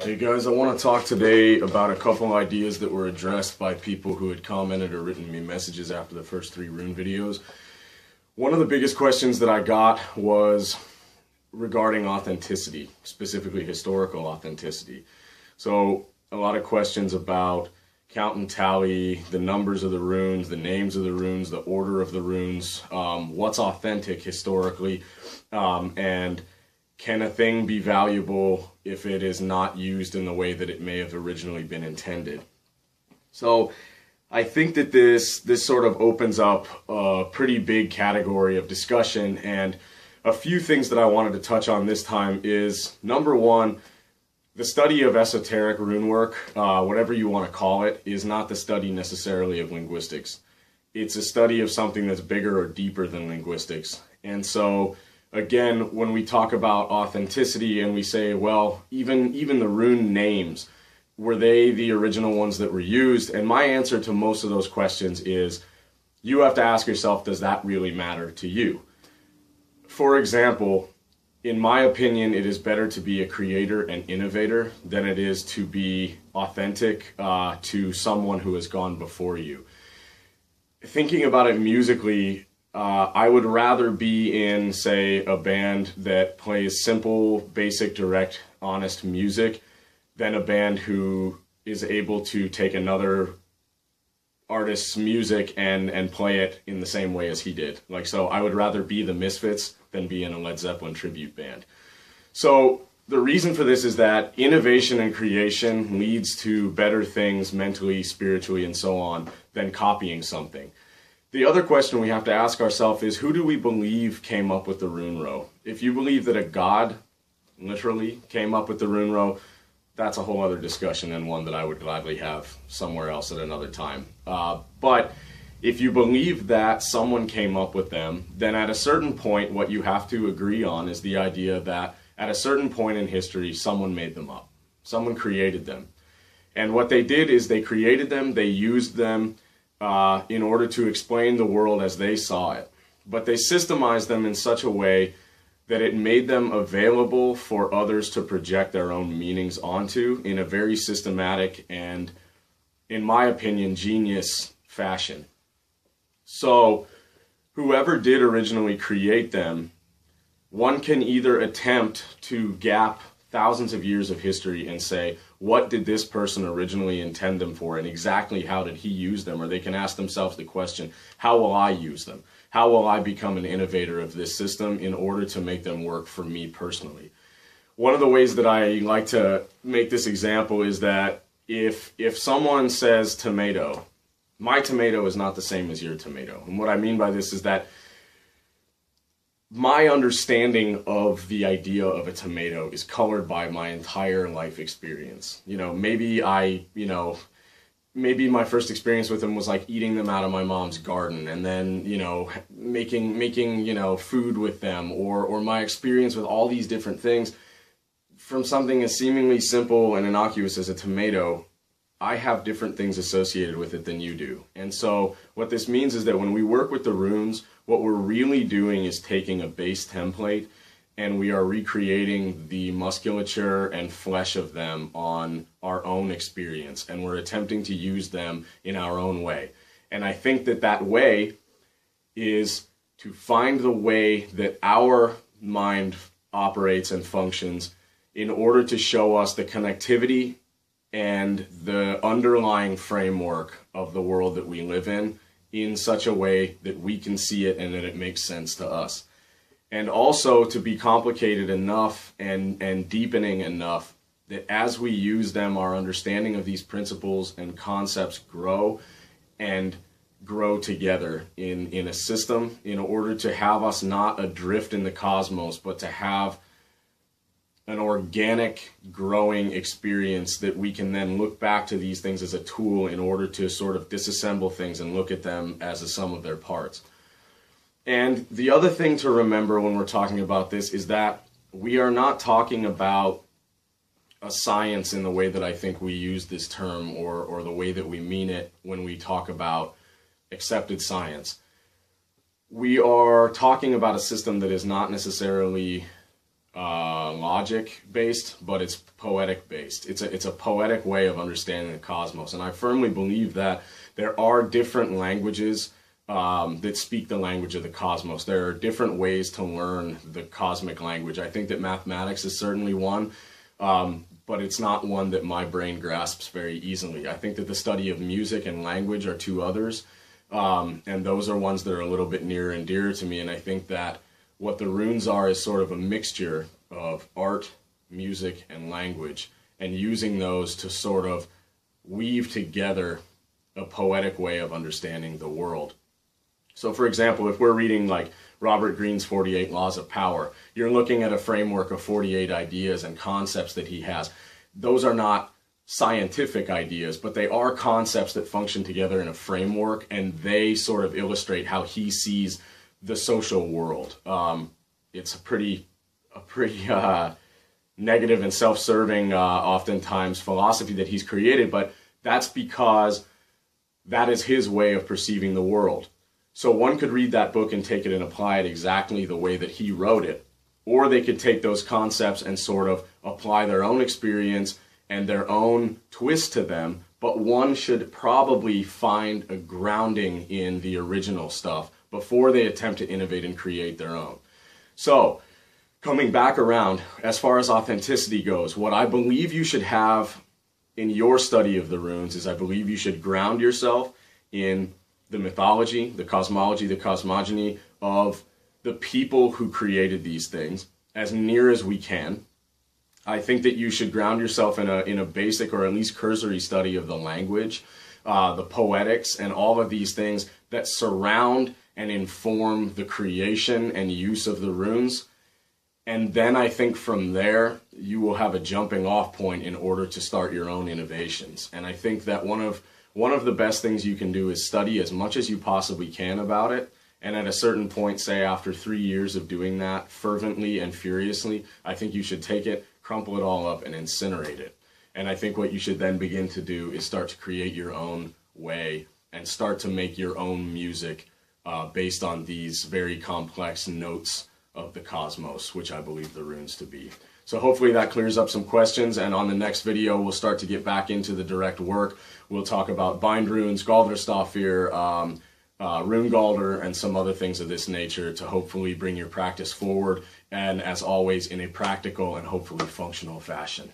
Hey guys, I want to talk today about a couple ideas that were addressed by people who had commented or written me messages after the first 3 rune videos. One of the biggest questions that I got was regarding authenticity, specifically historical authenticity. So a lot of questions about count and tally, the numbers of the runes, the names of the runes, the order of the runes, what's authentic historically, and can a thing be valuable if it is not used in the way that it may have originally been intended? So I think that this sort of opens up a pretty big category of discussion, and a few things that I wanted to touch on this time is, number one, the study of esoteric rune work, whatever you want to call it, is not the study necessarily of linguistics. It's a study of something that's bigger or deeper than linguistics. And so again, when we talk about authenticity and we say, well, even the rune names, were they the original ones that were used? And my answer to most of those questions is, you have to ask yourself, does that really matter to you? For example, in my opinion, it is better to be a creator and innovator than it is to be authentic to someone who has gone before you. Thinking about it musically, I would rather be in, say, a band that plays simple, basic, direct, honest music than a band who is able to take another artist's music and play it in the same way as he did. So I would rather be the Misfits than be in a Led Zeppelin tribute band. So the reason for this is that innovation and creation leads to better things mentally, spiritually, and so on than copying something. The other question we have to ask ourselves is, who do we believe came up with the rune row? If you believe that a god literally came up with the rune row, that's a whole other discussion, and one that I would gladly have somewhere else at another time. But if you believe that someone came up with them, then at a certain point what you have to agree on is the idea that at a certain point in history someone made them up. Someone created them. And what they did is they created them, they used them in order to explain the world as they saw it. But they systemized them in such a way that it made them available for others to project their own meanings onto in a very systematic and, in my opinion, genius fashion. So whoever did originally create them, one can either attempt to gap thousands of years of history and say, what did this person originally intend them for, and exactly how did he use them? Or they can ask themselves the question, how will I use them? How will I become an innovator of this system in order to make them work for me personally? One of the ways that I like to make this example is that if someone says tomato, my tomato is not the same as your tomato. And what I mean by this is that my understanding of the idea of a tomato is colored by my entire life experience. Maybe maybe my first experience with them was like eating them out of my mom's garden, and then, making food with them, or my experience with all these different things. From something as seemingly simple and innocuous as a tomato, I have different things associated with it than you do. And so what this means is that when we work with the runes, what we're really doing is taking a base template and we are recreating the musculature and flesh of them on our own experience, and we're attempting to use them in our own way. And I think that that way is to find the way that our mind operates and functions in order to show us the connectivity and the underlying framework of the world that we live in such a way that we can see it and that it makes sense to us. And also to be complicated enough and deepening enough that as we use them, our understanding of these principles and concepts grow and grow together in a system, in order to have us not adrift in the cosmos, but to have an organic growing experience that we can then look back to these things as a tool in order to sort of disassemble things and look at them as a sum of their parts. And the other thing to remember when we're talking about this is that we are not talking about a science in the way that I think we use this term, or the way that we mean it when we talk about accepted science. We are talking about a system that is not necessarily logic based, but it's poetic based. It's a poetic way of understanding the cosmos, and I firmly believe that there are different languages that speak the language of the cosmos. There are different ways to learn the cosmic language. I think that mathematics is certainly one, but it's not one that my brain grasps very easily. I think that the study of music and language are two others, and those are ones that are a little bit nearer and dearer to me, and I think that what the runes are is sort of a mixture of art, music, and language, and using those to sort of weave together a poetic way of understanding the world. So for example, if we're reading like Robert Greene's 48 Laws of Power, you're looking at a framework of 48 ideas and concepts that he has. Those are not scientific ideas, but they are concepts that function together in a framework, and they sort of illustrate how he sees the social world. It's a pretty negative and self-serving, oftentimes, philosophy that he's created, but that's because that is his way of perceiving the world. So one could read that book and take it and apply it exactly the way that he wrote it, or they could take those concepts and sort of apply their own experience and their own twist to them, but one should probably find a grounding in the original stuff before they attempt to innovate and create their own. So, coming back around, as far as authenticity goes, what I believe you should have in your study of the runes is I believe you should ground yourself in the mythology, the cosmology, the cosmogony of the people who created these things as near as we can. I think that you should ground yourself in a basic or at least cursory study of the language, the poetics, and all of these things that surround and inform the creation and use of the runes. And then I think from there, you will have a jumping off point in order to start your own innovations. And I think that one of the best things you can do is study as much as you possibly can about it. And at a certain point, say after 3 years of doing that fervently and furiously, I think you should take it, crumple it all up, and incinerate it. And I think what you should then begin to do is start to create your own way and start to make your own music based on these very complex notes of the cosmos, which I believe the runes to be. So hopefully that clears up some questions, and on the next video we'll start to get back into the direct work. We'll talk about bind runes, Galdrstafir, Rune Galder, and some other things of this nature to hopefully bring your practice forward, and as always in a practical and hopefully functional fashion.